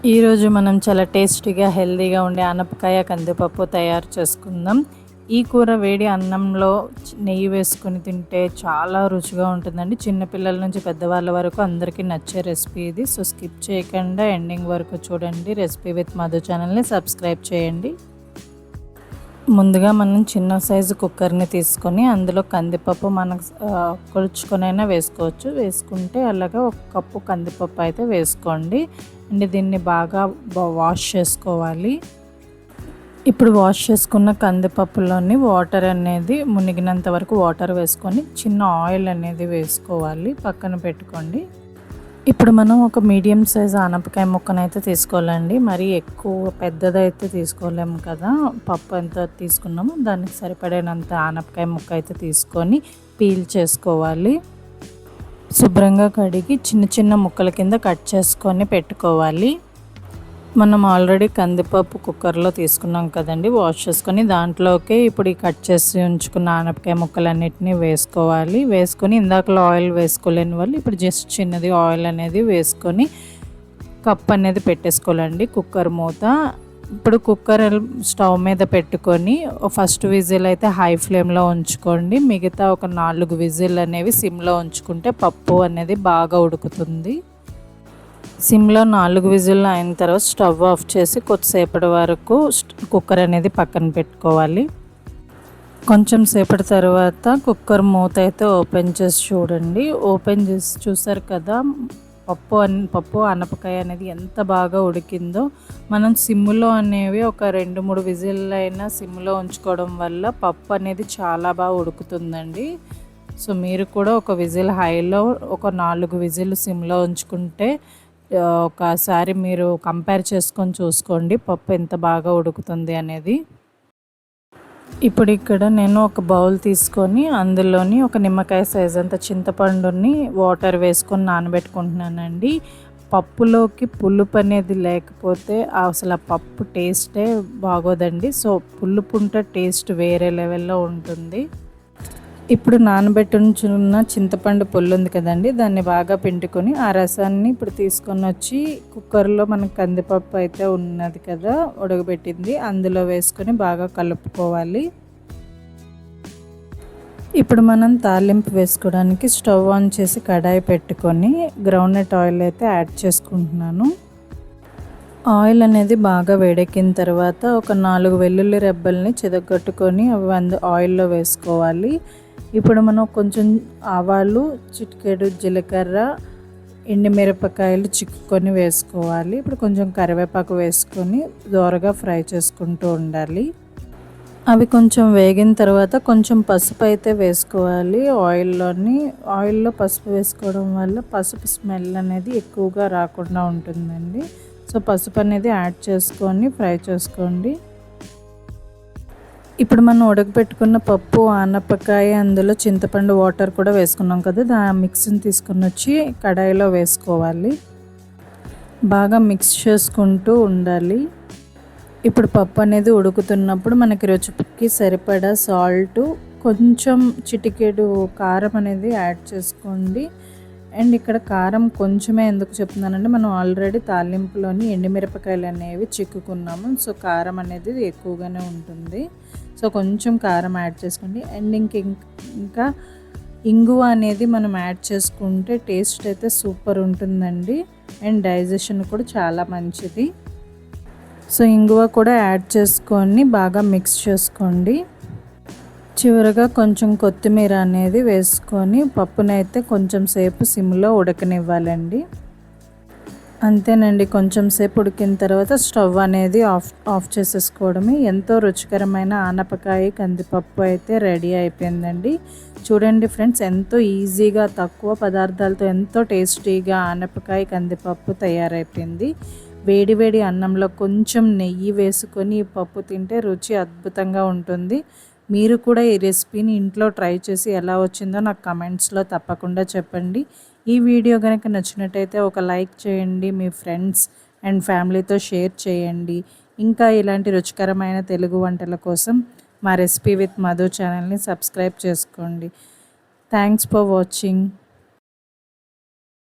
ఈరోజు మనం చాలా టేస్టీగా హెల్తీగా ఉండే ఆనపకాయ కందిపప్పు తయారు చేసుకుందాం. ఈ కూర వేడి అన్నంలో నెయ్యి వేసుకొని తింటే చాలా రుచిగా ఉంటుందండి. చిన్నపిల్లల నుంచి పెద్దవాళ్ళ వరకు అందరికీ నచ్చే రెసిపీ ఇది. సో స్కిప్ చేయకుండా ఎండింగ్ వరకు చూడండి. రెసిపీ విత్ మధు ఛానల్ని సబ్స్క్రైబ్ చేయండి. ముందుగా మనం చిన్న సైజు కుక్కర్ని తీసుకొని అందులో కందిపప్పు మనకు కొలుచుకొనైనా వేసుకోవచ్చు. వేసుకుంటే అలాగా ఒక కప్పు కందిపప్పు అయితే వేసుకోండి. అండ్ దీన్ని బాగా వాష్ చేసుకోవాలి. ఇప్పుడు వాష్ చేసుకున్న కందిపప్పులోని వాటర్ అనేది మునిగినంత వరకు వాటర్ వేసుకొని చిన్న ఆయిల్ అనేది వేసుకోవాలి. పక్కన పెట్టుకోండి. ఇప్పుడు మనం ఒక మీడియం సైజ్ ఆనపకాయ ముక్కనైతే తీసుకోవాలండి. మరీ ఎక్కువ పెద్దదైతే తీసుకోలేము కదా. పప్పు ఎంత తీసుకున్నామో దానికి సరిపడినంత ఆనపకాయ ముక్క అయితే తీసుకొని పీల్ చేసుకోవాలి. శుభ్రంగా కడిగి చిన్న చిన్న ముక్కల కింద కట్ చేసుకొని పెట్టుకోవాలి. మనం ఆల్రెడీ కందిపప్పు కుక్కర్లో తీసుకున్నాం కదండి, వాష్ చేసుకొని దాంట్లోకి ఇప్పుడు ఈ కట్ చేసి ఉంచుకున్న ఆనపకాయ ముక్కలన్నిటినీ వేసుకోవాలి. వేసుకొని ఇందాకలో ఆయిల్ వేసుకోలేని వాళ్ళు ఇప్పుడు జస్ట్ చిన్నది ఆయిల్ అనేది వేసుకొని కప్ అనేది పెట్టేసుకోవాలండి. కుక్కర్ మూత ఇప్పుడు కుక్కర్ స్టవ్ మీద పెట్టుకొని ఫస్ట్ విజిల్ అయితే హై ఫ్లేమ్లో ఉంచుకోండి. మిగతా ఒక 4 విజిల్ అనేవి సిమ్లో ఉంచుకుంటే పప్పు అనేది బాగా ఉడుకుతుంది. సిమ్లో 4 విజిల్లు అయిన తర్వాత స్టవ్ ఆఫ్ చేసి కొద్దిసేపటి వరకు కుక్కర్ అనేది పక్కన పెట్టుకోవాలి. కొంచెం సేపటి తర్వాత కుక్కర్ మూత అయితే ఓపెన్ చేసి చూడండి. ఓపెన్ చేసి చూసారు కదా, పప్పు ఆనపకాయ అనేది ఎంత బాగా ఉడికిందో. మనం సిమ్లో అనేవి ఒక 2-3 విజిల్లు అయినా సిమ్లో ఉంచుకోవడం వల్ల పప్పు అనేది చాలా బాగా ఉడుకుతుందండి. సో మీరు కూడా ఒక విజిల్ హైలో ఒక 4 విజిల్లు సిమ్లో ఉంచుకుంటే ఒకసారి మీరు కంపేర్ చేసుకొని చూసుకోండి పప్పు ఎంత బాగా ఉడుకుతుంది అనేది. ఇప్పుడు ఇక్కడ నేను ఒక బౌల్ తీసుకొని అందులోని ఒక నిమ్మకాయ సైజ్ అంత చింతపండుని వాటర్ వేసుకొని నానబెట్టుకుంటున్నానండి. పప్పులోకి పులుపు అనేది లేకపోతే అసలు ఆ పప్పు టేస్టే బాగోదండి. సో పులుపు ఉంటే టేస్ట్ వేరే లెవెల్లో ఉంటుంది. ఇప్పుడు నానబెట్టున్న చింతపండు పొల్లు ఉంది కదండి, దాన్ని బాగా పిండుకొని ఆ రసాన్ని ఇప్పుడు తీసుకొని వచ్చి కుక్కర్లో మనకు కందిపప్పు అయితే ఉన్నది కదా ఉడకబెట్టింది, అందులో వేసుకొని బాగా కలుపుకోవాలి. ఇప్పుడు మనం తాలింపు వేసుకోవడానికి స్టవ్ ఆన్ చేసి కడాయి పెట్టుకొని గ్రౌండ్నట్ ఆయిల్ అయితే యాడ్ చేసుకుంటున్నాను. ఆయిల్ అనేది బాగా వేడెక్కిన తర్వాత ఒక 4 వెల్లుల్లి రెబ్బల్ని చెదగొట్టుకొని అవి ఆయిల్లో వేసుకోవాలి. ఇప్పుడు మనం కొంచెం ఆవాలు, చిటికెడు జీలకర్ర, ఎండుమిరపకాయలు చిక్కుకొని వేసుకోవాలి. ఇప్పుడు కొంచెం కరివేపాకు వేసుకొని దోరగా ఫ్రై చేసుకుంటూ ఉండాలి. అవి కొంచెం వేగిన తర్వాత కొంచెం పసుపు అయితే వేసుకోవాలి. ఆయిల్లో పసుపు వేసుకోవడం వల్ల పసుపు స్మెల్ అనేది ఎక్కువగా రాకుండా ఉంటుందండి. సో పసుపు అనేది యాడ్ చేసుకొని ఫ్రై చేసుకోండి. ఇప్పుడు మనం ఉడకబెట్టుకున్న పప్పు, ఆనపకాయ, అందులో చింతపండు వాటర్ కూడా వేసుకున్నాం కదా, మిక్స్ని తీసుకుని వచ్చి కడాయిలో వేసుకోవాలి. బాగా మిక్స్ చేసుకుంటూ ఉండాలి. ఇప్పుడు పప్పు అనేది ఉడుకుతున్నప్పుడు మనకి రుచికి సరిపడా సాల్ట్, కొంచెం చిటికెడు కారం అనేది యాడ్ చేసుకోండి. అండ్ ఇక్కడ కారం కొంచెమే ఎందుకు చెప్తున్నానంటే మనం ఆల్రెడీ తాలింపులోని ఎండుమిరపకాయలు అనేవి చిక్కుకున్నాము. సో కారం అనేది ఎక్కువగానే ఉంటుంది. సో కొంచెం కారం యాడ్ చేసుకోండి. అండ్ ఇంకా ఇంగువ అనేది మనం యాడ్ చేసుకుంటే టేస్ట్ అయితే సూపర్ ఉంటుందండి. అండ్ డైజెషన్ కూడా చాలా మంచిది. సో ఇంగువ కూడా యాడ్ చేసుకొని బాగా మిక్స్ చేసుకోండి. చివరగా కొంచెం కొత్తిమీర అనేది వేసుకొని పప్పునైతే కొంచెం సేపు సిమ్లో ఉడకనివ్వాలండి. అంతేనండి, కొంచెం సేపు ఉడికిన తర్వాత స్టవ్ అనేది ఆఫ్ చేసేసుకోవడమే. ఎంతో రుచికరమైన ఆనపకాయ కందిపప్పు అయితే రెడీ అయిపోయిందండి. చూడండి ఫ్రెండ్స్, ఎంతో ఈజీగా తక్కువ పదార్థాలతో ఎంతో టేస్టీగా ఆనపకాయ కందిపప్పు తయారైపోయింది. వేడి వేడి అన్నంలో కొంచెం నెయ్యి వేసుకొని ఈ పప్పు తింటే రుచి అద్భుతంగా ఉంటుంది. మీరు కూడా ఈ రెసిపీని ఇంట్లో ట్రై చేసి ఎలా వచ్చిందో నాకు కమెంట్స్లో తప్పకుండా చెప్పండి. ఈ వీడియో కనుక నచ్చినట్టయితే ఒక లైక్ చేయండి, మీ ఫ్రెండ్స్ అండ్ ఫ్యామిలీతో షేర్ చేయండి. ఇంకా ఇలాంటి రుచికరమైన తెలుగు వంటల కోసం మా రెసిపీ విత్ మధు ఛానల్ని సబ్స్క్రైబ్ చేసుకోండి. Thanks for watching.